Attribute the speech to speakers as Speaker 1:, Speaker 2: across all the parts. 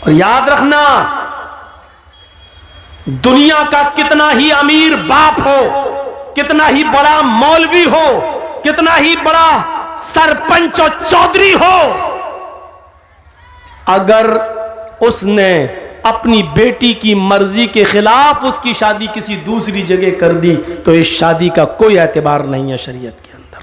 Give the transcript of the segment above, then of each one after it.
Speaker 1: और याद रखना, दुनिया का कितना ही अमीर बाप हो, कितना ही बड़ा मौलवी हो, कितना ही बड़ा सरपंच और चौधरी हो, अगर उसने अपनी बेटी की मर्जी के खिलाफ उसकी शादी किसी दूसरी जगह कर दी तो इस शादी का कोई एतबार नहीं है शरीयत के अंदर।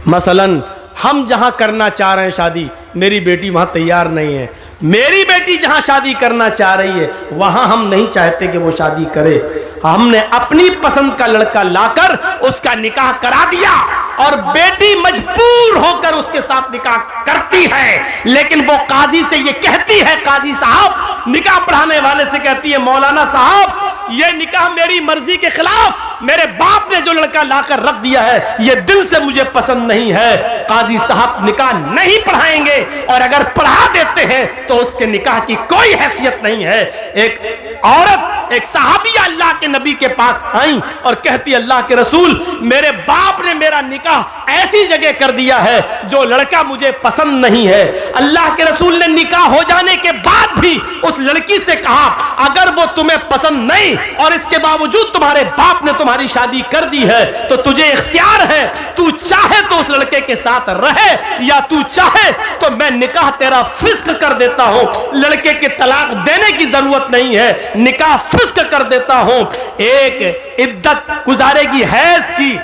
Speaker 1: मसलन हम जहां करना चाह रहे हैं शादी, मेरी बेटी वहां तैयार नहीं है, मेरी बेटी जहां शादी करना चाह रही है वहां हम नहीं चाहते कि वो शादी करे, हमने अपनी पसंद का लड़का लाकर उसका निकाह करा दिया और बेटी मजबूर होकर उसके साथ निकाह करती है, लेकिन वो काजी से ये कहती है, काजी साहब निकाह पढ़ाने वाले से कहती है, मौलाना साहब ये निकाह मेरी मर्जी के खिलाफ मेरे बाप ने जो लड़का लाकर रख दिया है ये दिल से मुझे पसंद नहीं है, काजी साहब निकाह नहीं पढ़ाएंगे और अगर पढ़ा देते हैं तो उसके निकाह की कोई हैसियत नहीं है। एक औरत, एक सहाबिया अल्लाह के नबी के पास आई और कहती, अल्लाह के रसूल मेरे बाप ने मेरा निकाह ऐसी जगह कर दिया है जो लड़का मुझे पसंद नहीं है। अल्लाह के रसूल ने निकाह हो जाने के बाद भी उस लड़की से कहा, अगर वो तुम्हें पसंद नहीं और इसके बावजूद तुम्हारे बाप ने तुम्हारी शादी कर दी है तो तुझे इख्तियार है, तू चाहे तो उस लड़के के साथ रहे या तू चाहे तो मैं निकाह तेरा फिस्क कर देता हूं, लड़के के तलाक देने की जरूरत नहीं है, निकाह फिस्क कर देता हूं। एक इद्दत गुजारेगी हैज की,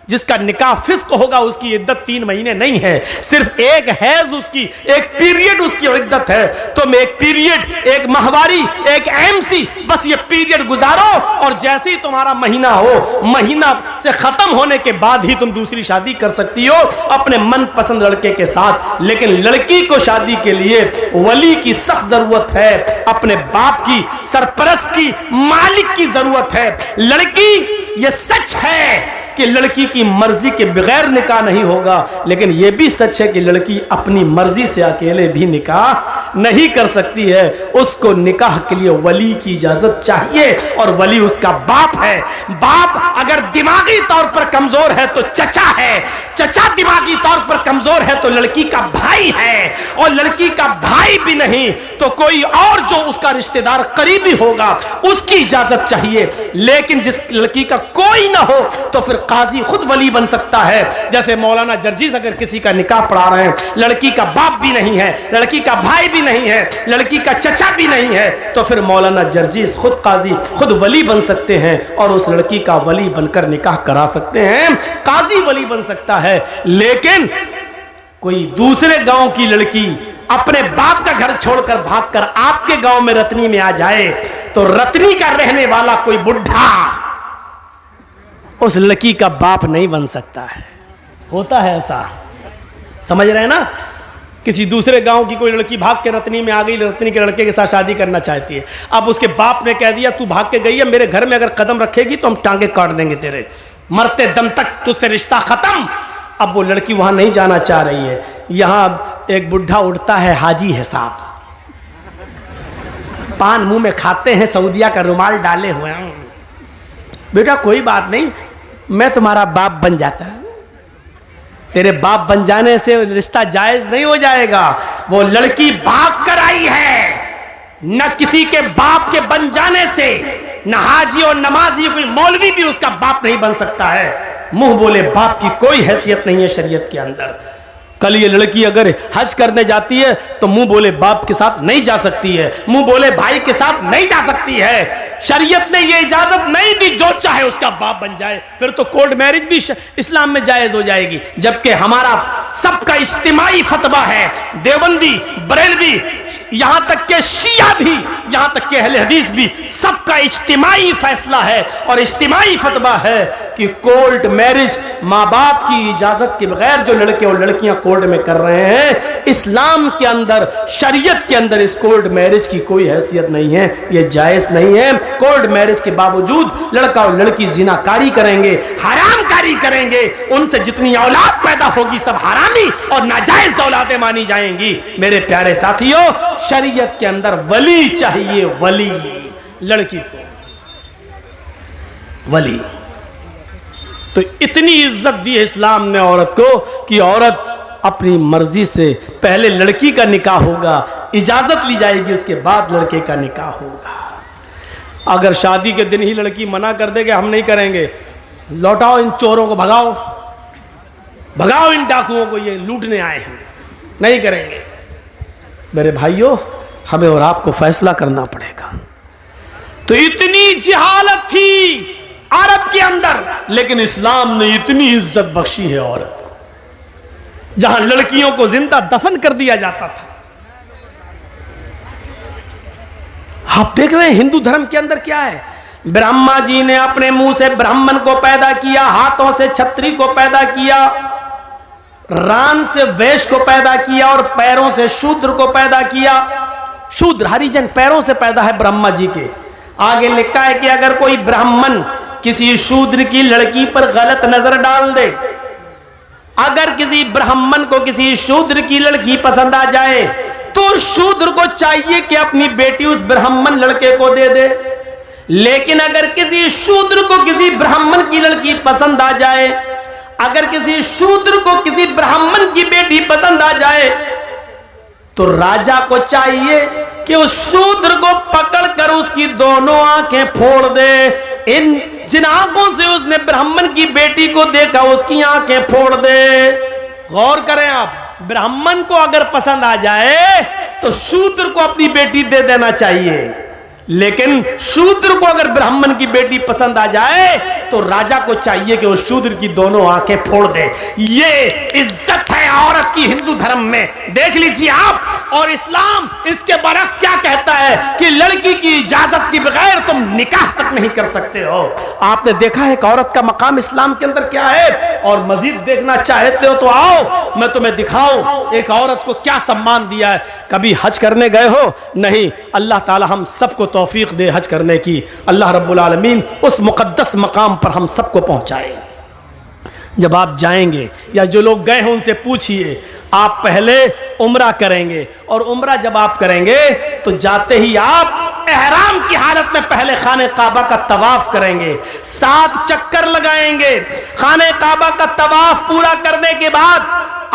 Speaker 1: जिसका निकाह फिस्क होगा उसकी इद्दत 3 महीने नहीं है, सिर्फ एक हैज उसकी, एक पीरियड उसकी इद्दत है। तुम एक पीरियड, एक माहवारी, एक एमसी, बस ये पीरियड गुजारो और जैसे ही तुम्हारा महीना हो, महीना से खत्म होने के बाद ही तुम दूसरी शादी कर सकती हो अपने मनपसंद लड़के के साथ। लेकिन लड़की को शादी के लिए वली की सख्त जरूरत है, अपने बाप की, सरपरस्त की, मालिक की जरूरत है। लड़की, ये सच है कि लड़की की मर्जी के बगैर निकाह नहीं होगा, लेकिन यह भी सच है कि लड़की अपनी मर्जी से अकेले भी निकाह नहीं कर सकती है, उसको निकाह के लिए वली की इजाजत चाहिए और वली उसका बाप है। बाप अगर दिमागी तौर पर कमजोर है तो चचा है, चचा दिमागी तौर पर कमजोर है तो लड़की का भाई है, और लड़की का भाई भी नहीं तो कोई और जो उसका रिश्तेदार करीबी होगा उसकी इजाजत चाहिए। लेकिन जिस लड़की का कोई ना हो तो फिर काजी खुद वली बन सकता है। जैसे मौलाना जर्जीस अगर किसी का निकाह पढ़ा रहे हैं, लड़की का बाप भी नहीं है, लड़की का भाई भी नहीं है, लड़की का चचा भी नहीं है, तो फिर मौलाना जर्जीस खुद काजी, खुद वली बन सकते हैं और उस लड़की का वली बनकर निकाह करा सकते हैं, काजी वली बन सकता है। लेकिन कोई दूसरे गांव की लड़की अपने बाप का घर छोड़कर भागकर आपके गांव में रतनी में आ जाए तो रतनी का रहने वाला कोई बुढ़ा उस लड़की का बाप नहीं बन सकता है। होता है ऐसा, समझ रहे हैं ना। किसी दूसरे गांव की कोई लड़की भाग के रतनी में आ गई, रतनी के लड़के के साथ शादी करना चाहती है, अब उसके बाप ने कह दिया तू भाग के गई है, मेरे घर में अगर कदम रखेगी तो हम टांगे काट देंगे तेरे, मरते दम तक तुझसे रिश्ता खत्म। अब वो लड़की वहां नहीं जाना चाह रही है, यहां एक बुढ़ा उठता है, हाजी है साहब, पान मुंह में खाते हैं, सऊदिया का रुमाल डाले हुए हैं, बेटा कोई बात नहीं मैं तुम्हारा बाप बन जाता है। तेरे बाप बन जाने से रिश्ता जायज नहीं हो जाएगा, वो लड़की भाग कर आई है, न किसी के बाप के बन जाने से न हाजी और नमाजी कोई मौलवी भी उसका बाप नहीं बन सकता है। मुंह बोले बाप की कोई हैसियत नहीं है शरीयत के अंदर। कल ये लड़की अगर हज करने जाती है तो मुंह बोले बाप के साथ नहीं जा सकती है, मुंह बोले भाई के साथ नहीं जा सकती है। शरीयत ने ये इजाजत नहीं दी जो चाहे उसका बाप बन जाए, फिर तो कोर्ट मैरिज भी इस्लाम में जायज हो जाएगी। जबकि हमारा सबका इज्तिमाई फतवा है, देवबंदी, बरेलवी, यहां तक के शिया भी, यहां तक के अहले हदीस भी, सबका इज्तिमाई फैसला है और इज्तिमाई फतवा है कि कोर्ट मैरिज माँ बाप की इजाजत के बगैर जो लड़के और लड़कियां कोर्ट में कर रहे हैं, इस्लाम के अंदर, शरीयत के अंदर इस कोर्ट मैरिज की कोई हैसियत नहीं है, यह जायज नहीं है। कोर्ट मैरिज के बावजूद लड़का और लड़की जिनाकारी करेंगे, हरामकारी करेंगे, उनसे जितनी औलाद पैदा होगी सब हरामी और नाजायज औलादें मानी जाएंगी। मेरे प्यारे साथियों, शरीयत के अंदर वली चाहिए, वली, लड़की को वली। तो इतनी इज्जत दी है इस्लाम ने औरत को कि औरत अपनी मर्जी से पहले लड़की का निकाह होगा, इजाज़त ली जाएगी, उसके बाद लड़के का निकाह होगा। अगर शादी के दिन ही लड़की मना कर देगा हम नहीं करेंगे, लौटाओ इन चोरों को, भगाओ भगाओ इन डाकुओं को, ये लूटने आए हैं, नहीं करेंगे। मेरे भाइयों, हमें और आपको फैसला करना पड़ेगा। तो इतनी जिहालत थी अरब के अंदर, लेकिन इस्लाम ने इतनी इज्जत बख्शी है औरत को, जहां लड़कियों को जिंदा दफन कर दिया जाता था। आप देख रहे हैं हिंदू धर्म के अंदर क्या है। ब्रह्मा जी ने अपने मुंह से ब्राह्मण को पैदा किया, हाथों से छत्री को पैदा किया, रान से वैश्य को पैदा किया और पैरों से शूद्र को पैदा किया। शूद्र हरिजन पैरों से पैदा है ब्रह्मा जी के। आगे लिखा है कि अगर कोई ब्राह्मण किसी शूद्र की लड़की पर गलत नजर डाल दे, अगर किसी ब्राह्मण को किसी शूद्र की लड़की पसंद आ जाए तो शूद्र को चाहिए कि अपनी बेटी उस ब्राह्मण लड़के को दे दे। लेकिन अगर किसी शूद्र को किसी ब्राह्मण की लड़की पसंद आ जाए, अगर किसी शूद्र को किसी ब्राह्मण की बेटी पसंद आ जाए, तो राजा को चाहिए कि उस शूद्र को पकड़कर उसकी दोनों आंखें फोड़ दे। इन जिन आंखों से उसने ब्राह्मण की बेटी को देखा उसकी आंखें फोड़ दे। गौर करें आप, ब्राह्मण को अगर पसंद आ जाए तो शूद्र को अपनी बेटी दे देना चाहिए, लेकिन शूद्र को अगर ब्राह्मण की बेटी पसंद आ जाए तो राजा को चाहिए कि वो शूद्र की दोनों आंखें फोड़ दे। ये इज्जत है औरत की हिंदू धर्म में, देख लीजिए आप। और इस्लाम इसके बरक्स क्या कहता है कि लड़की की इजाजत के बगैर तुम निकाह तक नहीं कर सकते हो। आपने देखा है कि औरत का मकाम इस्लाम के अंदर क्या है, और मजीद देखना चाहते हो तो आओ मैं तुम्हें दिखाऊं एक औरत को क्या सम्मान दिया है। कभी हज करने गए हो? नहीं। अल्लाह ताला हम सबको तौफीक दे हज करने की। अल्लाह रब्बुल आलमीन उस मुकद्दस मकाम पर हम सबको पहुंचाए। जब आप जाएंगे या जो लोग गए हैं उनसे पूछिए, आप पहले उम्रा करेंगे, और उम्रा जब आप करेंगे तो जाते ही आप एहराम की हालत में पहले खाने काबा का तवाफ करेंगे, 7 चक्कर लगाएंगे। खाने काबा का तवाफ पूरा करने के बाद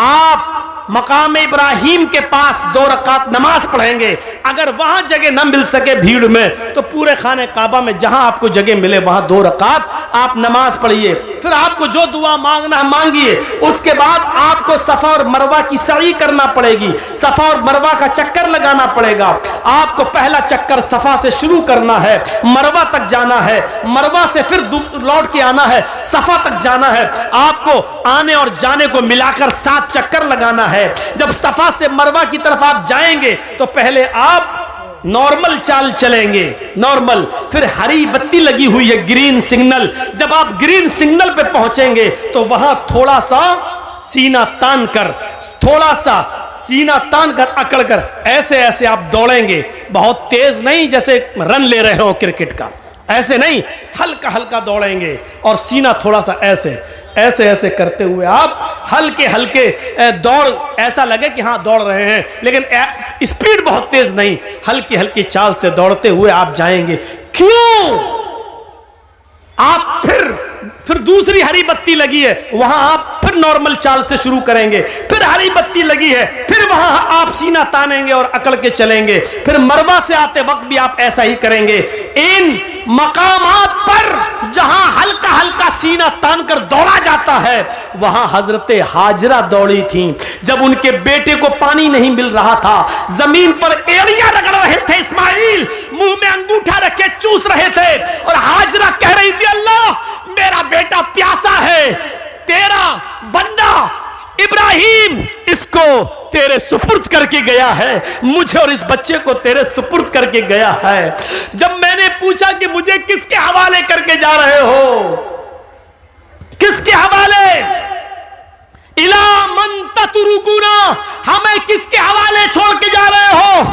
Speaker 1: आप मकाम इब्राहिम के पास 2 रकात नमाज पढ़ेंगे। अगर वहां जगह न मिल सके भीड़ में तो पूरे खाने काबा में जहां आपको जगह मिले वहां 2 रकात आप नमाज पढ़िए। फिर आपको जो दुआ मांगना है मांगिए। उसके बाद आपको सफा और मरवा की सई करना पड़ेगी, सफा और मरवा का चक्कर लगाना पड़ेगा। आपको पहला चक्कर सफा से शुरू करना है, मरवा तक जाना है, मरवा से फिर लौट के आना है, सफा तक जाना है। आपको आने और जाने को मिलाकर 7 चक्कर लगाना है। जब सफा से मरवा की तरफ आप जाएंगे तो पहले आप नॉर्मल चाल चलेंगे, नॉर्मल, फिर हरी बत्ती लगी हुई है, ग्रीन सिग्नल। जब आप ग्रीन सिग्नल पे पहुंचेंगे तो वहां थोड़ा सा सीना तान कर, थोड़ा सा सीना तान कर, अकड़ कर ऐसे ऐसे आप दौड़ेंगे। बहुत तेज नहीं जैसे रन ले रहे हो क्रिकेट का, ऐसे नहीं, हल्का हल्का दौड़ेंगे और सीना थोड़ा सा ऐसे ऐसे ऐसे करते हुए आप हल्के हल्के दौड़, ऐसा लगे कि हाँ दौड़ रहे हैं, लेकिन स्पीड बहुत तेज नहीं, हल्की हल्की चाल से दौड़ते हुए आप जाएंगे। क्यों? आप फिर दूसरी हरी बत्ती लगी है, वहां आप फिर नॉर्मल चाल से शुरू करेंगे। फिर हरी बत्ती लगी है, फिर वहां आप सीना तानेंगे और अकड़ के चलेंगे। फिर मरवा से आते वक्त भी आप ऐसा ही करेंगे। इन मकामात पर जहां हल्का हल्का सीना तान कर दौड़ा जाता है वहां हजरते हाजरा दौड़ी थी। जब उनके बेटे को पानी नहीं मिल रहा था, जमीन पर एड़ियां रगड़ रहे थे इस्माइल, मुंह में अंगूठा रखे चूस रहे थे, और हाजरा कह रही थी अल्लाह मेरा बेटा प्यासा है, तेरा बंदा इब्राहिम इसको तेरे सुपुर्द करके गया है, मुझे और इस बच्चे को तेरे सुपुर्द करके गया है। जब मैंने पूछा कि मुझे किसके हवाले करके जा रहे हो, किसके हवाले, इला मन ततरुकुना, हमें किसके हवाले छोड़ के जा रहे हो?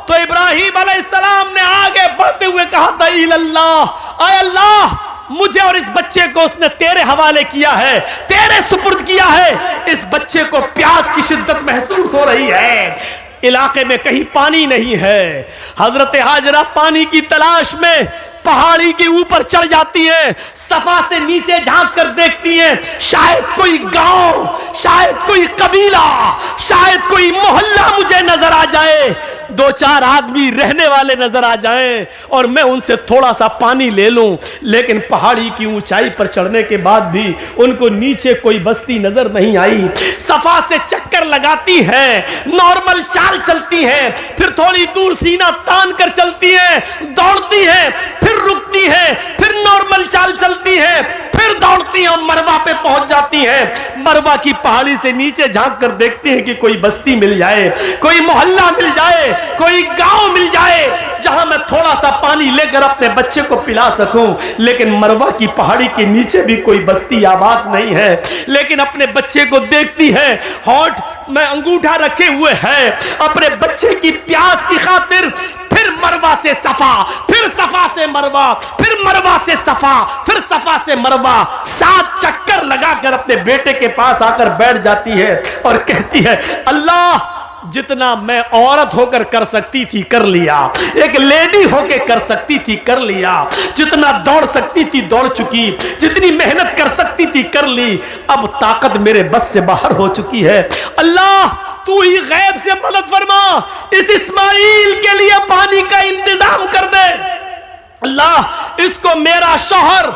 Speaker 1: तो इब्राहिम अलैहिस्सलाम ने आगे बढ़ते हुए कहा था इल्लल्लाह, आय अल्लाह मुझे और इस बच्चे को उसने तेरे हवाले किया है, तेरे सुपुर्द किया है। इस बच्चे को प्यास की शिद्दत महसूस हो रही है, इलाके में कहीं पानी नहीं है। हजरत हाजरा पानी की तलाश में पहाड़ी के ऊपर चढ़ जाती हैं, सफा से नीचे झांक कर देखती हैं, शायद कोई गांव, शायद कोई कबीला, शायद कोई मोहल्ला मुझे नजर आ जाए, दो चार आदमी रहने वाले नजर आ जाएं और मैं उनसे थोड़ा सा पानी ले लूं। लेकिन पहाड़ी की ऊंचाई पर चढ़ने के बाद भी उनको नीचे कोई बस्ती नजर नहीं आई। सफा से चक्कर लगाती हैं, नॉर्मल चाल चलती हैं, फिर थोड़ी दूर सीना तान कर चलती हैं, दौड़ती हैं, फिर रुकती हैं, फिर नॉर्मल चाल चलती हैं, फिर दौड़ती हैं, मरवा पे पहुंच जाती हैं। मरवा की पहाड़ी से नीचे झांक कर देखती हैं कि कोई बस्ती मिल जाए, कोई मोहल्ला मिल जाए, कोई गांव मिल जाए जहां मैं थोड़ा सा पानी लेकर अपने बच्चे को पिला सकूं। लेकिन मरवा की पहाड़ी के नीचे भी कोई बस्ती आबाद नहीं है। लेकिन अपने बच्चे को देखती है, होठ में अंगूठा रखे हुए है, अपने बच्चे की प्यास की खातिर फिर मरवा से सफा, फिर सफा से मरवा, फिर मरवा से सफा, फिर सफा से मरवा, 7 चक्कर लगाकर अपने बेटे के पास आकर बैठ जाती है और कहती है, अल्लाह जितना मैं औरत होकर कर सकती थी कर लिया, एक लेडी होकर कर सकती थी कर लिया, जितना दौड़ सकती थी दौड़ चुकी, जितनी मेहनत कर सकती थी कर ली, अब ताकत मेरे बस से बाहर हो चुकी है। अल्लाह तू ही गैब से मदद फरमा, इस इस्माइल के लिए पानी का इंतजाम कर दे। अल्लाह इसको मेरा शौहर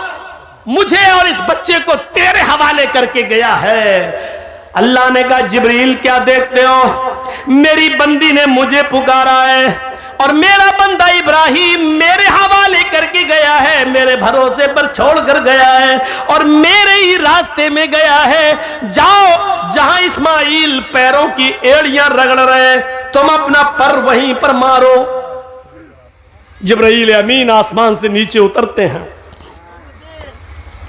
Speaker 1: मुझे और इस बच्चे को तेरे हवाले करके गया है। अल्लाह ने कहा, जिब्रील क्या देखते हो, मेरी बंदी ने मुझे पुकारा है और मेरा बंदा इब्राहिम मेरे हवाले करके गया है, मेरे भरोसे पर छोड़ कर गया है और मेरे ही रास्ते में गया है। जाओ जहां इस्माइल पैरों की एड़ियां रगड़ रहे, तुम अपना पर वहीं पर मारो। जिब्रील अमीन आसमान से नीचे उतरते हैं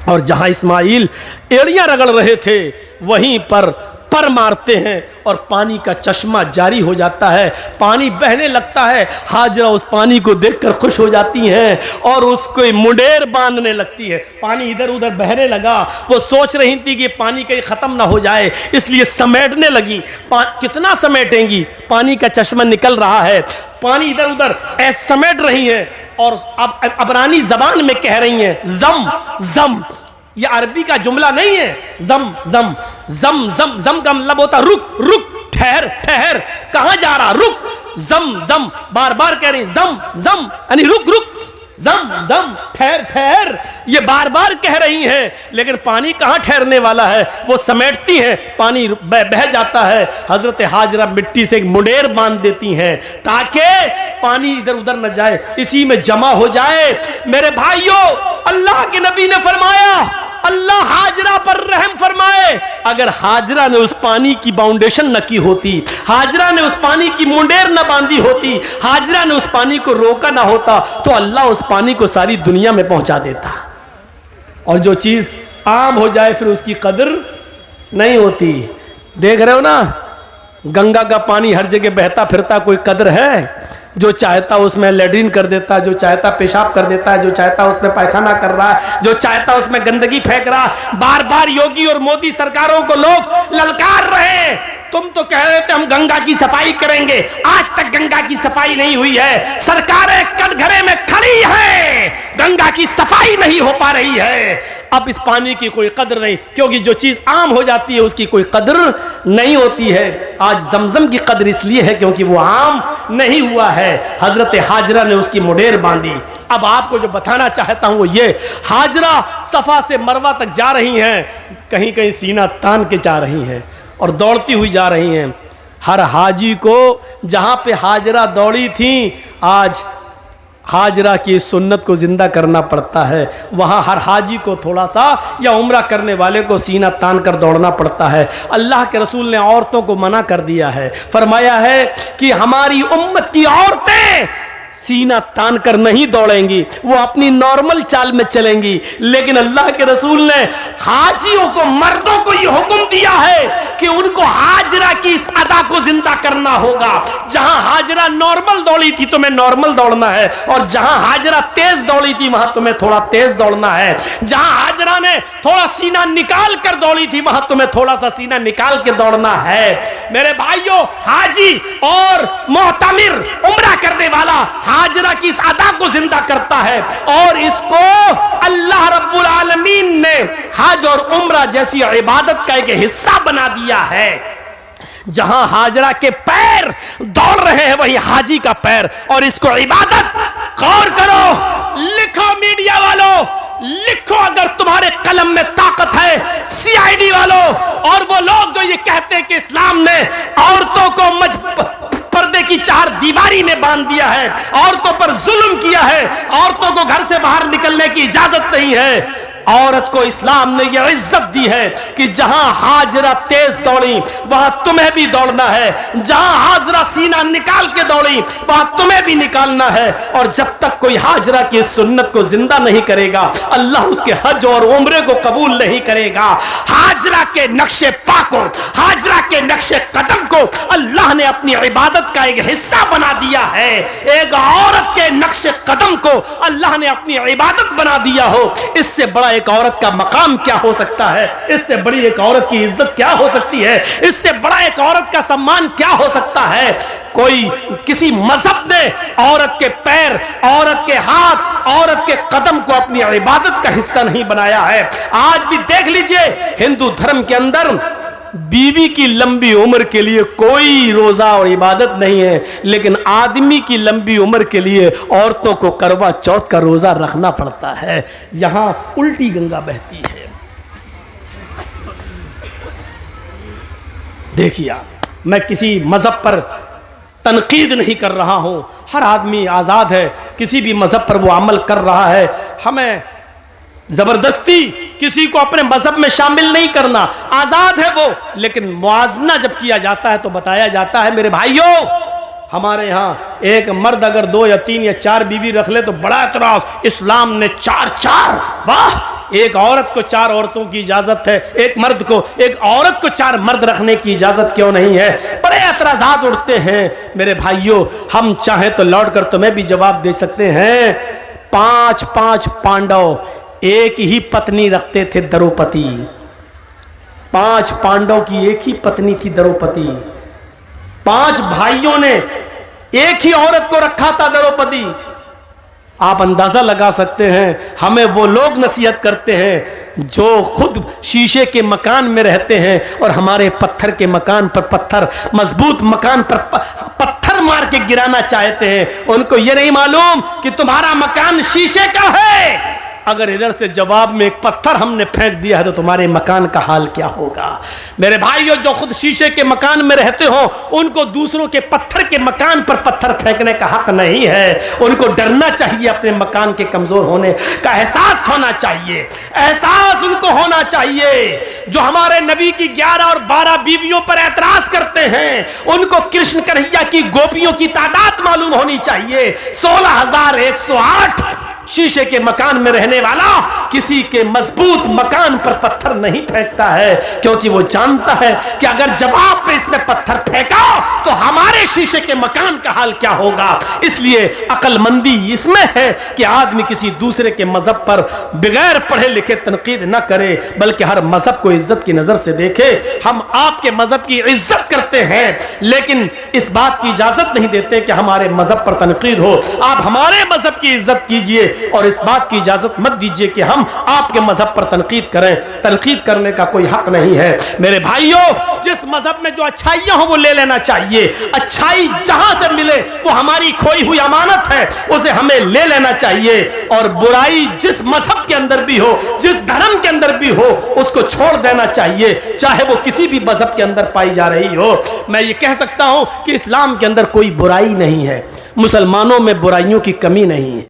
Speaker 1: और जहां इस्माइल एड़ियां रगड़ रहे थे वहीं पर मारते हैं और पानी का चश्मा जारी हो जाता है, पानी बहने लगता है। हाजरा उस पानी को देखकर खुश हो जाती हैं और उसको मुंडेर बांधने लगती है। पानी इधर उधर बहने लगा, वो सोच रही थी कि पानी कहीं खत्म ना हो जाए, इसलिए समेटने लगी। कितना समेटेंगी, पानी का चश्मा निकल रहा है, पानी इधर उधर समेट रही है और अब अबरानी जबान में कह रही हैं, जम जम। ये अरबी का जुमला नहीं है, जम जम जम जम जम का मतलब होता रुक रुक, ठहर ठहर, कहां जा रहा, रुक, जम जम, बार बार कह रही जम जम यानी रुक रुक, जम जम ठहर ठहर, ये बार बार कह रही हैं। लेकिन पानी कहां ठहरने वाला है, वो समेटती हैं, पानी बह जाता है। हजरत हाजरा मिट्टी से एक मुंडेर बांध देती हैं ताकि पानी इधर उधर न जाए, इसी में जमा हो जाए। मेरे भाइयों, अल्लाह के नबी ने फरमाया, अल्लाह हाजरा पर रहम फरमाए। अगर हाजरा ने उस पानी की बाउंडेशन न की होती, हाजरा ने उस पानी की मुंडेर न बांधी होती, हाजरा ने उस पानी को रोका ना होता, तो अल्लाह उस पानी को सारी दुनिया में पहुंचा देता। और जो चीज आम हो जाए फिर उसकी कदर नहीं होती। देख रहे हो ना, गंगा का पानी हर जगह बहता फिरता, कोई कदर है? जो चाहता उसमें लैट्रिन कर देता, जो चाहता पेशाब कर देता है, जो चाहता उसमें पायखाना कर रहा है, जो चाहता उसमें गंदगी फेंक रहा। बार बार योगी और मोदी सरकारों को लोग ललकार रहे हैं, तुम तो कह रहे थे हम गंगा की सफाई करेंगे, आज तक गंगा की सफाई नहीं हुई है। सरकारें कटघरे में खड़ी हैं, गंगा की सफाई नहीं हो पा रही है। अब इस पानी की कोई कदर नहीं, क्योंकि जो चीज आम हो जाती है उसकी कोई कदर नहीं होती है। आज जमजम की कदर इसलिए है क्योंकि वो आम नहीं हुआ है। हजरत हाजरा ने उसकी मुंडेर बांधी। अब आपको जो बताना चाहता हूं वो ये, हाजरा सफा से मरवा तक जा रही हैं, कहीं कहीं सीना तान के जा रही हैं और दौड़ती हुई जा रही हैं। हर हाजी को जहां पे हाजरा दौड़ी थी, आज हाजरा की सुन्नत को जिंदा करना पड़ता है। वहाँ हर हाजी को थोड़ा सा या उम्रा करने वाले को सीना तान कर दौड़ना पड़ता है। अल्लाह के रसूल ने औरतों को मना कर दिया है, फरमाया है कि हमारी उम्मत की औरतें सीना तान कर नहीं दौड़ेंगी, वो अपनी नॉर्मल चाल में चलेंगी। लेकिन अल्लाह के रसूल ने हाजियों को, मर्दों को यह हुक्म दिया है कि उनको हाजरा की इस अदा को जिंदा करना होगा। जहां हाजरा नॉर्मल दौड़ी थी तुम्हें नॉर्मल दौड़ना है, और जहां हाजरा तेज दौड़ी थी वहां तुम्हें थोड़ा तेज दौड़ना है। जहां हाजरा ने थोड़ा सीना निकाल कर दौड़ी थी वहां तुम्हें थोड़ा सा सीना निकाल के दौड़ना है। मेरे भाइयों, हाजी और मोहतमिर, उम्रा करने वाला, हाजरा हाजरा की इस अदा को जिंदा करता है और इसको अल्लाह रब्बुल आलमीन ने हज और उम्रा जैसी इबादत का एक हिस्सा बना दिया है। जहां हाजरा के पैर दौड़ रहे हैं वही हाजी का पैर, और इसको इबादत। गौर करो, लिखो मीडिया वालों, लिखो अगर तुम्हारे कलम में ताकत है, सीआईडी वालों और वो लोग जो ये कहते हैं कि इस्लाम ने औरतों को पर्दे की चार दीवारी ने बांध दिया है, औरतों पर जुल्म किया है, औरतों को घर से बाहर निकलने की इजाजत नहीं है। औरत को इस्लाम ने यह इज्जत दी है कि जहां हाजरा तेज दौड़ी वहां तुम्हें भी दौड़ना है, जहां हाजरा सीना निकाल के दौड़ी वहां तुम्हें भी निकालना है। और जब तक कोई हाजरा की सुन्नत को जिंदा नहीं करेगा अल्लाह उसके हज और उम्रे को कबूल नहीं करेगा। हाजरा के नक्शे पाकों, हाजरा के नक्शे कदम को अल्लाह ने अपनी इबादत का एक हिस्सा बना दिया है। एक औरत के नक्शे कदम को अल्लाह ने अपनी इबादत बना दिया हो, इससे बड़ा एक औरत का मकाम क्या हो सकता है? इससे बड़ी एक औरत की इज्जत क्या हो सकती है? इससे बड़ा एक औरत का सम्मान क्या हो सकता है? कोई किसी मजहब ने औरत के पैर, औरत के हाथ, औरत के कदम को अपनी इबादत का हिस्सा नहीं बनाया है। आज भी देख लीजिए, हिंदू धर्म के अंदर बीवी की लंबी उम्र के लिए कोई रोजा और इबादत नहीं है, लेकिन आदमी की लंबी उम्र के लिए औरतों को करवा चौथ का रोजा रखना पड़ता है। यहां उल्टी गंगा बहती है। देखिए, मैं किसी मजहब पर तनकीद नहीं कर रहा हूं, हर आदमी आजाद है, किसी भी मजहब पर वो अमल कर रहा है। हमें जबरदस्ती किसी को अपने मजहब में शामिल नहीं करना, आजाद है वो। लेकिन मुआजना जब किया जाता है तो बताया जाता है, मेरे भाइयों, हमारे यहाँ एक मर्द अगर 2 या 3 या 4 बीवी रख ले तो बड़ा एतराज, इस्लाम ने 4-4, वाह, एक औरत को 4 औरतों की इजाजत है, एक मर्द को, एक औरत को 4 मर्द रखने की इजाजत क्यों नहीं है? बड़े एतराजात उठते हैं। मेरे भाइयों, हम चाहें तो लौट कर तुम्हें भी जवाब दे सकते हैं। 5 पांडव एक ही पत्नी रखते थे, द्रौपदी। 5 पांडव की एक ही पत्नी थी, द्रौपदी। 5 भाइयों ने एक ही औरत को रखा था, द्रौपदी। आप अंदाजा लगा सकते हैं, हमें वो लोग नसीहत करते हैं जो खुद शीशे के मकान में रहते हैं और हमारे पत्थर के मकान पर पत्थर, मजबूत मकान पर पत्थर मार के गिराना चाहते हैं। उनको ये नहीं मालूम कि तुम्हारा मकान शीशे का है। अगर इधर से जवाब में एक पत्थर हमने फेंक दिया है तो तुम्हारे मकान का हाल क्या होगा? मेरे भाइयों, जो खुद शीशे के मकान में रहते हो उनको दूसरों के पत्थर के मकान पर पत्थर फेंकने का हक नहीं है। उनको डरना चाहिए, अपने मकान के कमजोर होने का एहसास होना चाहिए, एहसास उनको होना चाहिए। जो हमारे नबी की 11 और 12 बीवियों पर एतराज करते हैं उनको कृष्ण कन्हैया की गोपियों की तादाद मालूम होनी चाहिए। 16,108 शीशे के मकान में रहने वाला किसी के मजबूत मकान पर पत्थर नहीं फेंकता है, क्योंकि वो जानता है कि अगर जवाब पे इसने पत्थर फेंका तो हमारे शीशे के मकान का हाल क्या होगा। इसलिए अक्लमंदी इसमें है कि आदमी किसी दूसरे के मजहब पर बगैर पढ़े लिखे तनकीद न करे, बल्कि हर मजहब को इज्जत की नजर से देखे। हम आपके मजहब की इज्जत करते हैं, लेकिन इस बात की इजाजत नहीं देते कि हमारे मजहब पर तनकीद हो। आप हमारे मजहब की इज्जत कीजिए और इस बात की इजाजत मत दीजिए कि हम आपके मजहब पर तनकीद करें। तनकीद करने का कोई हक नहीं है। मेरे भाइयों, जिस मजहब में जो अच्छाइयां हो वो ले लेना चाहिए। अच्छाई जहां से मिले वो हमारी खोई हुई अमानत है, उसे हमें ले लेना चाहिए। और बुराई जिस मजहब के अंदर भी हो, जिस धर्म के अंदर भी हो, उसको छोड़ देना चाहिए, चाहे वो किसी भी मजहब के अंदर पाई जा रही हो। मैं ये कह सकता हूं कि इस्लाम के अंदर कोई बुराई नहीं है, मुसलमानों में बुराइयों की कमी नहीं है।